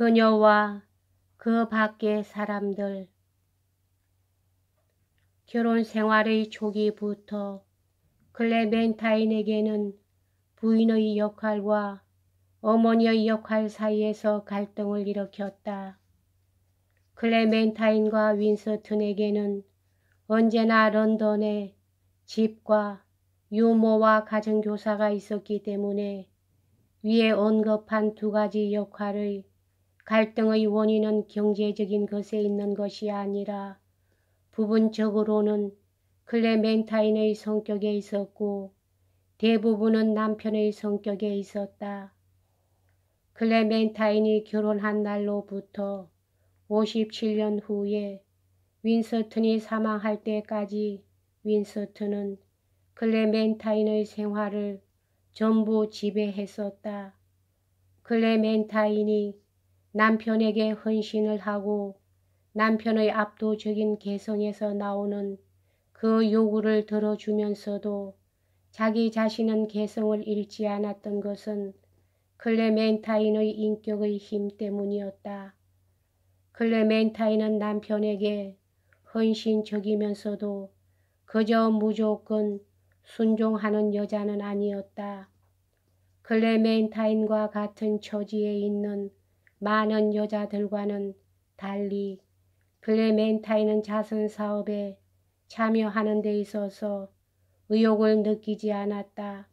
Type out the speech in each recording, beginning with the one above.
그녀와 그 밖의 사람들. 결혼 생활의 초기부터 클레멘타인에게는 부인의 역할과 어머니의 역할 사이에서 갈등을 일으켰다. 클레멘타인과 윈스턴에게는 언제나 런던에 집과 유모와 가정교사가 있었기 때문에 위에 언급한 두 가지 역할의 갈등의 원인은 경제적인 것에 있는 것이 아니라 부분적으로는 클레멘타인의 성격에 있었고 대부분은 남편의 성격에 있었다. 클레멘타인이 결혼한 날로부터 57년 후에 윈스턴이 사망할 때까지 윈스턴은 클레멘타인의 생활을 전부 지배했었다. 클레멘타인이 남편에게 헌신을 하고 남편의 압도적인 개성에서 나오는 그 요구를 들어주면서도 자기 자신은 개성을 잃지 않았던 것은 클레멘타인의 인격의 힘 때문이었다. 클레멘타인은 남편에게 헌신적이면서도 그저 무조건 순종하는 여자는 아니었다. 클레멘타인과 같은 처지에 있는 많은 여자들과는 달리 클레멘타인은 자선 사업에 참여하는 데 있어서 의욕을 느끼지 않았다.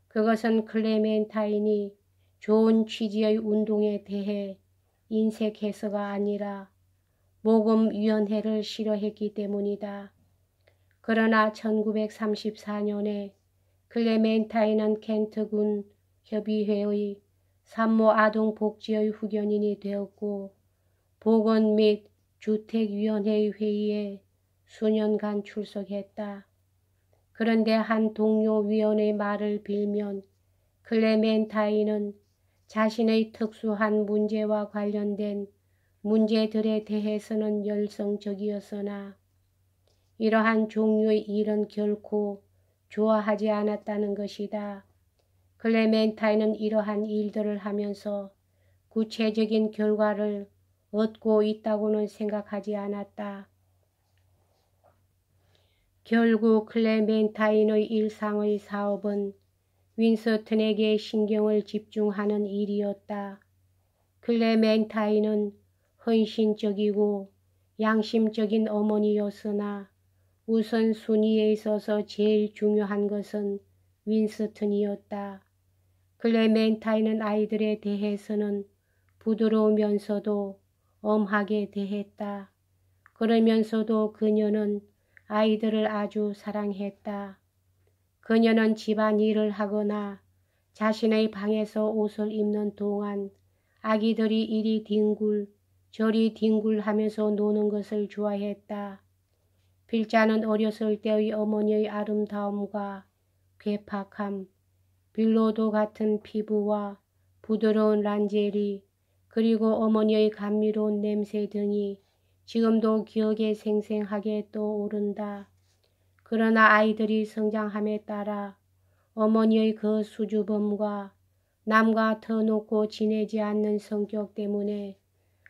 그것은 클레멘타인이 좋은 취지의 운동에 대해 인색해서가 아니라 모금위원회를 싫어했기 때문이다. 그러나 1934년에 클레멘타인은 켄트군 협의회의 산모 아동복지의 후견인이 되었고 보건 및 주택위원회의 회의에 수년간 출석했다. 그런데 한 동료 위원의 말을 빌면 클레멘타인은 자신의 특수한 문제와 관련된 문제들에 대해서는 열성적이었으나 이러한 종류의 일은 결코 좋아하지 않았다는 것이다. 클레멘타인은 이러한 일들을 하면서 구체적인 결과를 얻고 있다고는 생각하지 않았다. 결국 클레멘타인의 일상의 사업은 윈스턴에게 신경을 집중하는 일이었다. 클레멘타인은 헌신적이고 양심적인 어머니였으나 우선순위에 있어서 제일 중요한 것은 윈스턴이었다. 클레멘타인은 아이들에 대해서는 부드러우면서도 엄하게 대했다. 그러면서도 그녀는 아이들을 아주 사랑했다. 그녀는 집안일을 하거나 자신의 방에서 옷을 입는 동안 아기들이 이리 뒹굴 저리 뒹굴 하면서 노는 것을 좋아했다. 필자는 어렸을 때의 어머니의 아름다움과 괴팍함, 빌로도 같은 피부와 부드러운 란제리, 그리고 어머니의 감미로운 냄새 등이 지금도 기억에 생생하게 떠오른다. 그러나 아이들이 성장함에 따라 어머니의 그 수줍음과 남과 터놓고 지내지 않는 성격 때문에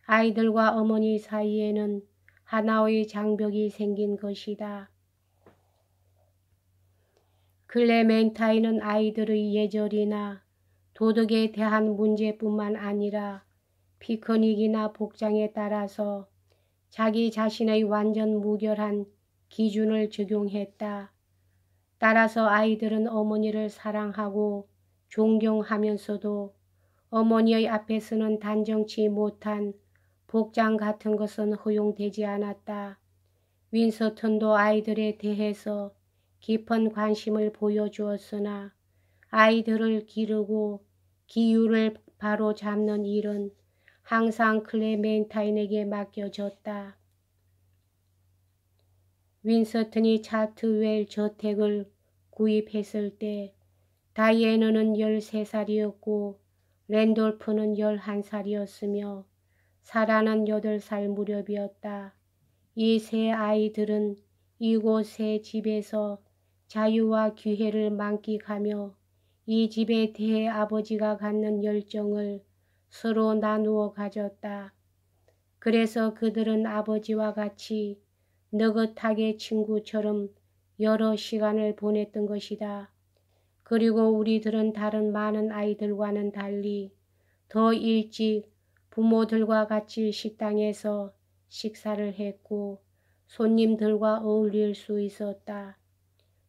아이들과 어머니 사이에는 하나의 장벽이 생긴 것이다. 클레멘타인은 아이들의 예절이나 도덕에 대한 문제뿐만 아니라 피크닉이나 복장에 따라서 자기 자신의 완전 무결한 기준을 적용했다. 따라서 아이들은 어머니를 사랑하고 존경하면서도 어머니의 앞에서는 단정치 못한 복장 같은 것은 허용되지 않았다. 윈스턴도 아이들에 대해서 깊은 관심을 보여주었으나 아이들을 기르고 기율을 바로 잡는 일은 항상 클레멘타인에게 맡겨졌다. 윈스턴이 차트웰 저택을 구입했을 때 다이애나는 13살이었고 랜돌프는 11살이었으며 사라는 8살 무렵이었다. 이 세 아이들은 이곳 새 집에서 자유와 기회를 만끽하며 이 집에 대해 아버지가 갖는 열정을 서로 나누어 가졌다. 그래서 그들은 아버지와 같이 느긋하게 친구처럼 여러 시간을 보냈던 것이다. 그리고 우리들은 다른 많은 아이들과는 달리 더 일찍 부모들과 같이 식당에서 식사를 했고 손님들과 어울릴 수 있었다.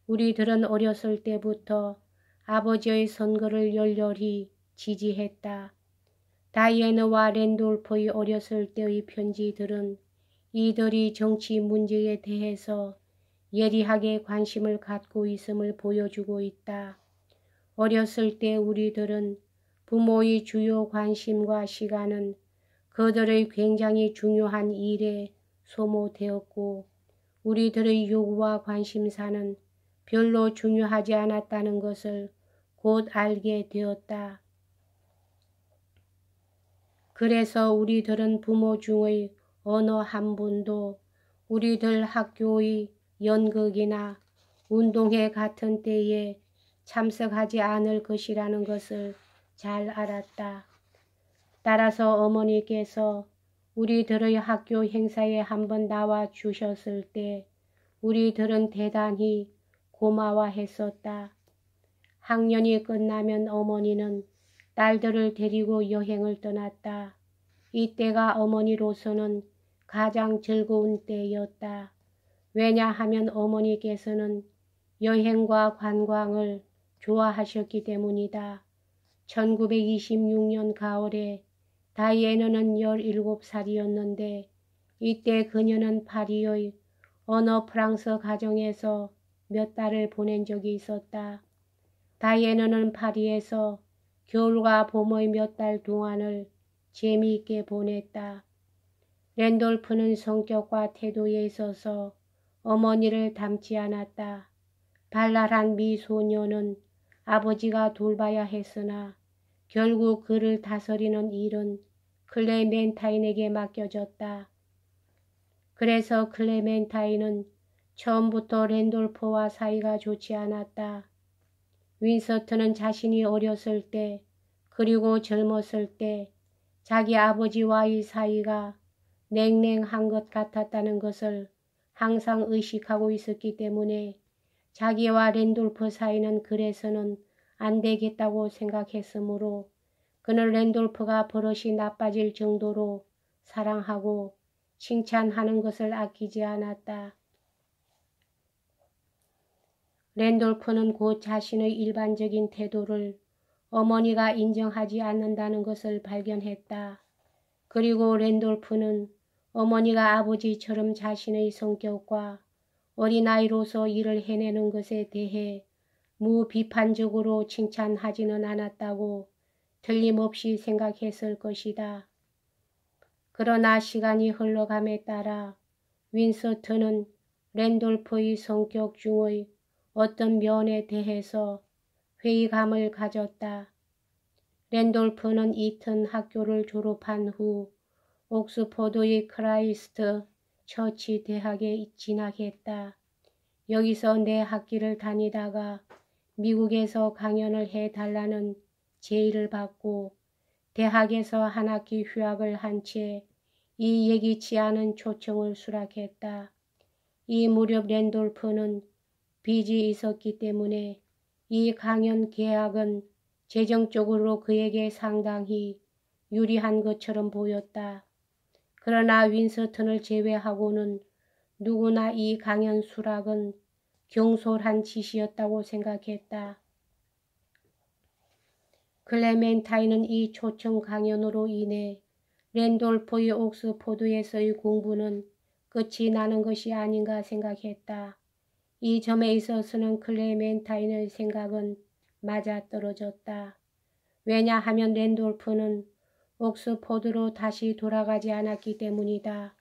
우리들은 어렸을 때부터 아버지의 선거를 열렬히 지지했다. 다이애나와 랜돌프의 어렸을 때의 편지들은 이들이 정치 문제에 대해서 예리하게 관심을 갖고 있음을 보여주고 있다. 어렸을 때 우리들은 부모의 주요 관심과 시간은 그들의 굉장히 중요한 일에 소모되었고 우리들의 요구와 관심사는 별로 중요하지 않았다는 것을 곧 알게 되었다. 그래서 우리들은 부모 중의 어느 한 분도 우리들 학교의 연극이나 운동회 같은 때에 참석하지 않을 것이라는 것을 잘 알았다. 따라서 어머니께서 우리들의 학교 행사에 한번 나와 주셨을 때 우리들은 대단히 고마워했었다. 학년이 끝나면 어머니는 딸들을 데리고 여행을 떠났다. 이때가 어머니로서는 가장 즐거운 때였다. 왜냐하면 어머니께서는 여행과 관광을 좋아하셨기 때문이다. 1926년 가을에 다이애나는 17살이었는데 이때 그녀는 파리의 어느 프랑스 가정에서 몇 달을 보낸 적이 있었다. 다이애나는 파리에서 겨울과 봄의 몇 달 동안을 재미있게 보냈다. 랜돌프는 성격과 태도에 있어서 어머니를 닮지 않았다. 발랄한 미소녀는 아버지가 돌봐야 했으나 결국 그를 다스리는 일은 클레멘타인에게 맡겨졌다. 그래서 클레멘타인은 처음부터 랜돌프와 사이가 좋지 않았다. 윈서트는 자신이 어렸을 때 그리고 젊었을 때 자기 아버지와의 사이가 냉랭한 것 같았다는 것을 항상 의식하고 있었기 때문에 자기와 랜돌프 사이는 그래서는 안 되겠다고 생각했으므로 그는 랜돌프가 버릇이 나빠질 정도로 사랑하고 칭찬하는 것을 아끼지 않았다. 랜돌프는 곧 자신의 일반적인 태도를 어머니가 인정하지 않는다는 것을 발견했다. 그리고 랜돌프는 어머니가 아버지처럼 자신의 성격과 어린아이로서 일을 해내는 것에 대해 무비판적으로 칭찬하지는 않았다고 틀림없이 생각했을 것이다. 그러나 시간이 흘러감에 따라 윈서트는 랜돌프의 성격 중의 어떤 면에 대해서 회의감을 가졌다. 랜돌프는 이튼 학교를 졸업한 후 옥스퍼드의 크라이스트 처치 대학에 진학했다. 여기서 4학기를 다니다가 미국에서 강연을 해달라는 제의를 받고 대학에서 1학기 휴학을 한 채 이 예기치 않은 초청을 수락했다. 이 무렵 랜돌프는 빚이 있었기 때문에 이 강연 계약은 재정적으로 그에게 상당히 유리한 것처럼 보였다. 그러나 윈서턴을 제외하고는 누구나 이 강연 수락은 경솔한 짓이었다고 생각했다. 클레멘타인은 이 초청 강연으로 인해 랜돌프의 옥스포드에서의 공부는 끝이 나는 것이 아닌가 생각했다. 이 점에 있어서는 클레멘타인의 생각은 맞아떨어졌다. 왜냐하면 랜돌프는 옥스포드로 다시 돌아가지 않았기 때문이다.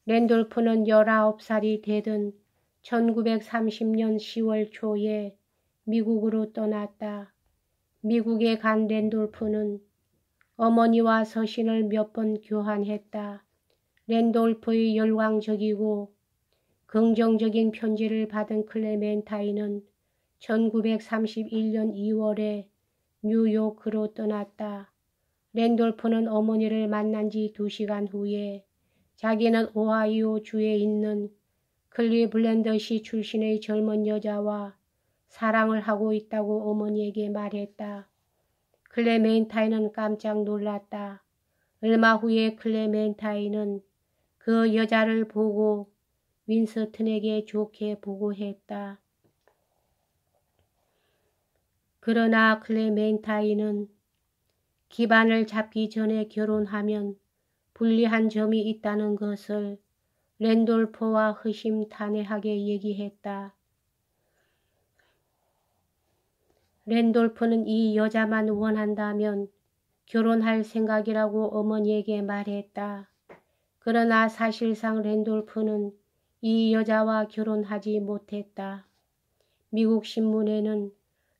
랜돌프는 19살이 되던 1930년 10월 초에 미국으로 떠났다. 미국에 간 랜돌프는 어머니와 서신을 몇 번 교환했다. 랜돌프의 열광적이고 긍정적인 편지를 받은 클레멘타인은 1931년 2월에 뉴요크로 떠났다. 랜돌프는 어머니를 만난 지 2시간 후에 자기는 오하이오 주에 있는 클리블랜드시 출신의 젊은 여자와 사랑을 하고 있다고 어머니에게 말했다. 클레멘타인은 깜짝 놀랐다. 얼마 후에 클레멘타인은 그 여자를 보고 윈스턴에게 좋게 보고했다. 그러나 클레멘타인은 기반을 잡기 전에 결혼하면 불리한 점이 있다는 것을 랜돌프와 허심탄회하게 얘기했다. 랜돌프는 이 여자만 원한다면 결혼할 생각이라고 어머니에게 말했다. 그러나 사실상 랜돌프는 이 여자와 결혼하지 못했다. 미국 신문에는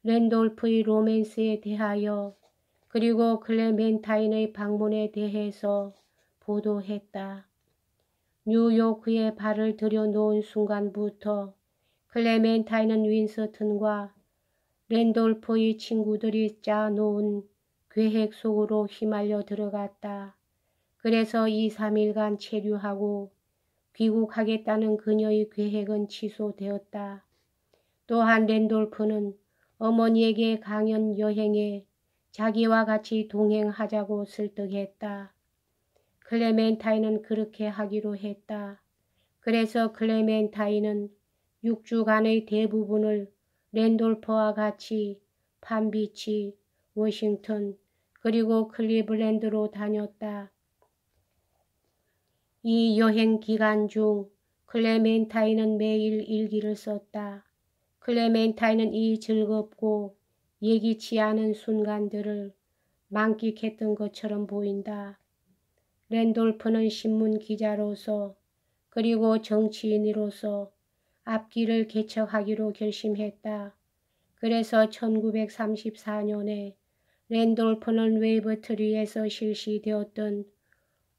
랜돌프의 로맨스에 대하여 그리고 클레멘타인의 방문에 대해서 보도했다. 뉴요크에 발을 들여놓은 순간부터 클레멘타인은 윈스턴과 랜돌프의 친구들이 짜놓은 계획 속으로 휘말려 들어갔다. 그래서 2, 3일간 체류하고 귀국하겠다는 그녀의 계획은 취소되었다. 또한 랜돌프는 어머니에게 강연 여행에 자기와 같이 동행하자고 설득했다. 클레멘타인은 그렇게 하기로 했다. 그래서 클레멘타인은 6주간의 대부분을 랜돌프와 같이 팜비치, 워싱턴, 그리고 클리블랜드로 다녔다. 이 여행 기간 중 클레멘타인은 매일 일기를 썼다. 클레멘타인은 이 즐겁고 예기치 않은 순간들을 만끽했던 것처럼 보인다. 랜돌프는 신문 기자로서 그리고 정치인으로서 앞길을 개척하기로 결심했다. 그래서 1934년에 랜돌프는 웨이버트리에서 실시되었던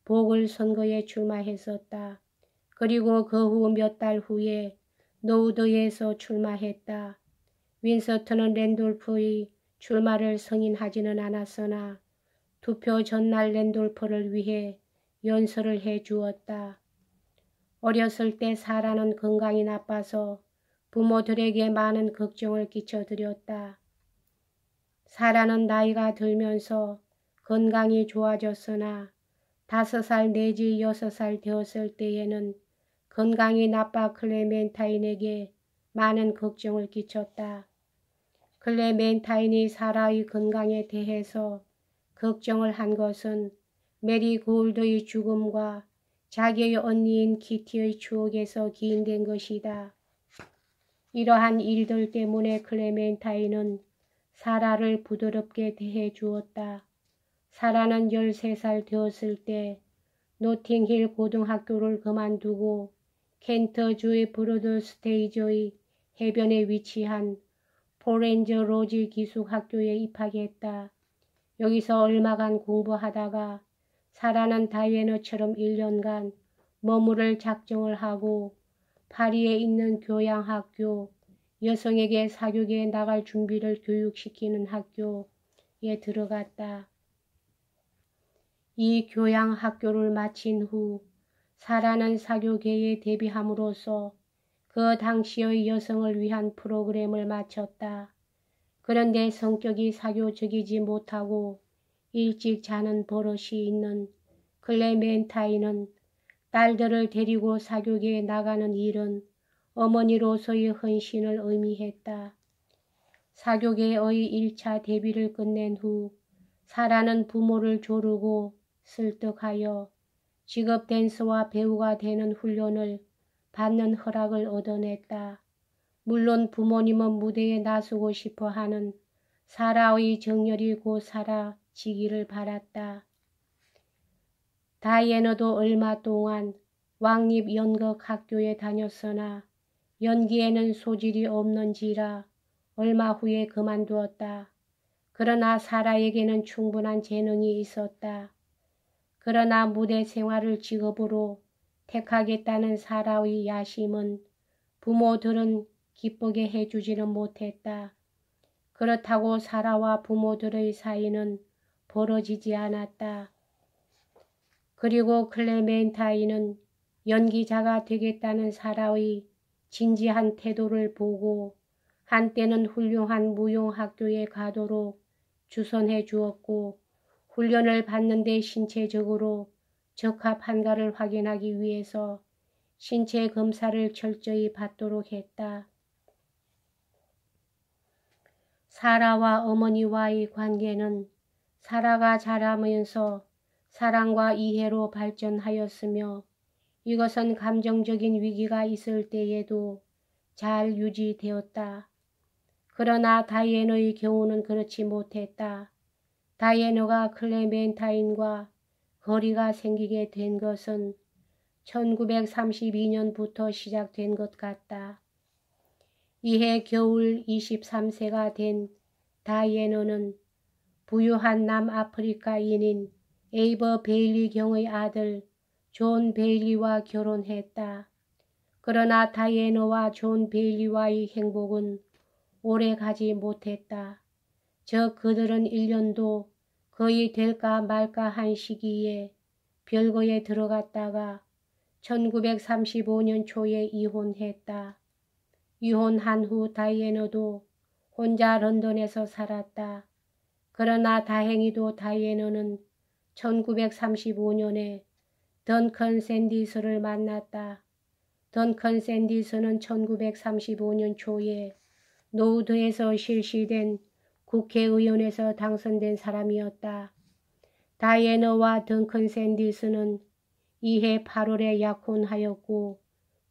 보궐선거에 출마했었다. 그리고 그 후 몇 달 후에 노우드에서 출마했다. 윈스턴은 랜돌프의 출마를 승인하지는 않았으나 투표 전날 랜돌프를 위해 연설을 해 주었다. 어렸을 때 사라는 건강이 나빠서 부모들에게 많은 걱정을 끼쳐드렸다. 사라는 나이가 들면서 건강이 좋아졌으나 5살 내지 6살 되었을 때에는 건강이 나빠 클레멘타인에게 많은 걱정을 끼쳤다. 클레멘타인이 사라의 건강에 대해서 걱정을 한 것은 메리 고울드의 죽음과 자기의 언니인 키티의 추억에서 기인된 것이다. 이러한 일들 때문에 클레멘타인은 사라를 부드럽게 대해 주었다. 사라는 13살 되었을 때 노팅힐 고등학교를 그만두고 켄터주의 브로드스테이저의 해변에 위치한 포렌즈 로지 기숙학교에 입학했다. 여기서 얼마간 공부하다가 사라는 다이애나처럼 1년간 머무를 작정을 하고 파리에 있는 교양학교, 여성에게 사교계에 나갈 준비를 교육시키는 학교에 들어갔다. 이 교양학교를 마친 후 사라는 사교계에 데뷔함으로써 그 당시의 여성을 위한 프로그램을 마쳤다. 그런데 성격이 사교적이지 못하고 일찍 자는 버릇이 있는 클레멘타인은 딸들을 데리고 사교계에 나가는 일은 어머니로서의 헌신을 의미했다. 사교계의 1차 데뷔를 끝낸 후 사라는 부모를 조르고 설득하여 직업 댄서와 배우가 되는 훈련을 받는 허락을 얻어냈다. 물론 부모님은 무대에 나서고 싶어하는 사라의 정열이 곧 사라지기를 바랐다. 다이애나도 얼마 동안 왕립연극학교에 다녔으나 연기에는 소질이 없는지라 얼마 후에 그만두었다. 그러나 사라에게는 충분한 재능이 있었다. 그러나 무대 생활을 직업으로 택하겠다는 사라의 야심은 부모들은 기쁘게 해주지는 못했다. 그렇다고 사라와 부모들의 사이는 벌어지지 않았다. 그리고 클레멘타인은 연기자가 되겠다는 사라의 진지한 태도를 보고 한때는 훌륭한 무용학교에 가도록 주선해 주었고 훈련을 받는데 신체적으로 적합한가를 확인하기 위해서 신체 검사를 철저히 받도록 했다. 사라와 어머니와의 관계는 사라가 자라면서 사랑과 이해로 발전하였으며 이것은 감정적인 위기가 있을 때에도 잘 유지되었다. 그러나 다이애나의 경우는 그렇지 못했다. 다이애나가 클레멘타인과 거리가 생기게 된 것은 1932년부터 시작된 것 같다. 이해 겨울 23세가 된 다이애나는 부유한 남아프리카인인 에이버 베일리 경의 아들 존 베일리와 결혼했다. 그러나 다이애나와 존 베일리와의 행복은 오래 가지 못했다. 저 그들은 1년도 거의 될까 말까 한 시기에 별거에 들어갔다가 1935년 초에 이혼했다. 이혼한 후 다이애나도 혼자 런던에서 살았다. 그러나 다행히도 다이애나는 1935년에 던컨 샌디스를 만났다. 던컨 샌디스는 1935년 초에 노우드에서 실시된 국회의원에서 당선된 사람이었다. 다이애나와 던컨 샌디스는 이해 8월에 약혼하였고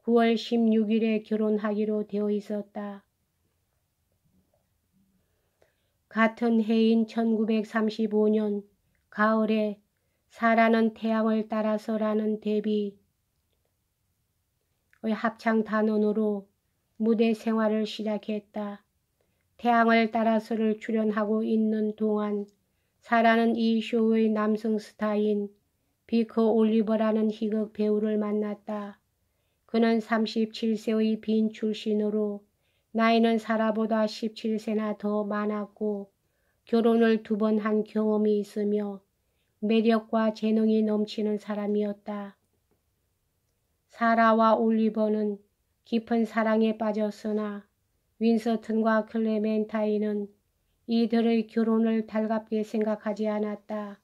9월 16일에 결혼하기로 되어 있었다. 같은 해인 1935년 가을에 사라는 태양을 따라서라는 데뷔의 합창 단원으로 무대 생활을 시작했다. 태양을 따라서를 출연하고 있는 동안 사라는 이 쇼의 남성 스타인 비커 올리버라는 희극 배우를 만났다. 그는 37세의 빈 출신으로 나이는 사라보다 17세나 더 많았고 결혼을 2번 한 경험이 있으며 매력과 재능이 넘치는 사람이었다. 사라와 올리버는 깊은 사랑에 빠졌으나 윈서턴과 클레멘타인은 이들의 결혼을 달갑게 생각하지 않았다.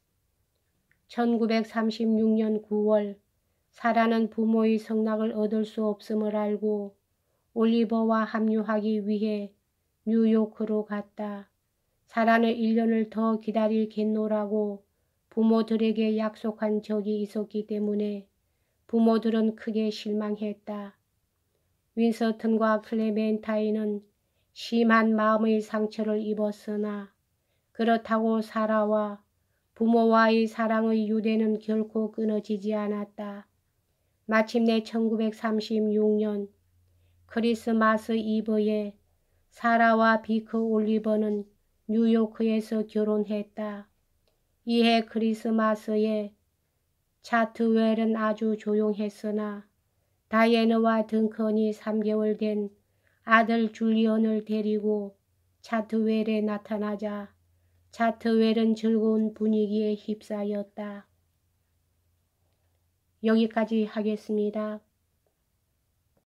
1936년 9월 사라는 부모의 성낙을 얻을 수 없음을 알고 올리버와 합류하기 위해 뉴요크로 갔다. 사라는 1년을 더 기다리겠노라고 부모들에게 약속한 적이 있었기 때문에 부모들은 크게 실망했다. 윈서턴과 클레멘타인은 심한 마음의 상처를 입었으나 그렇다고 사라와 부모와의 사랑의 유대는 결코 끊어지지 않았다. 마침내 1936년 크리스마스 이브에 사라와 비커 올리버는 뉴요크에서 결혼했다. 이해 크리스마스에 차트웰은 아주 조용했으나 다이애나와 던컨이 3개월 된 아들 줄리언을 데리고 차트웰에 나타나자 차트웰은 즐거운 분위기에 휩싸였다. 여기까지 하겠습니다.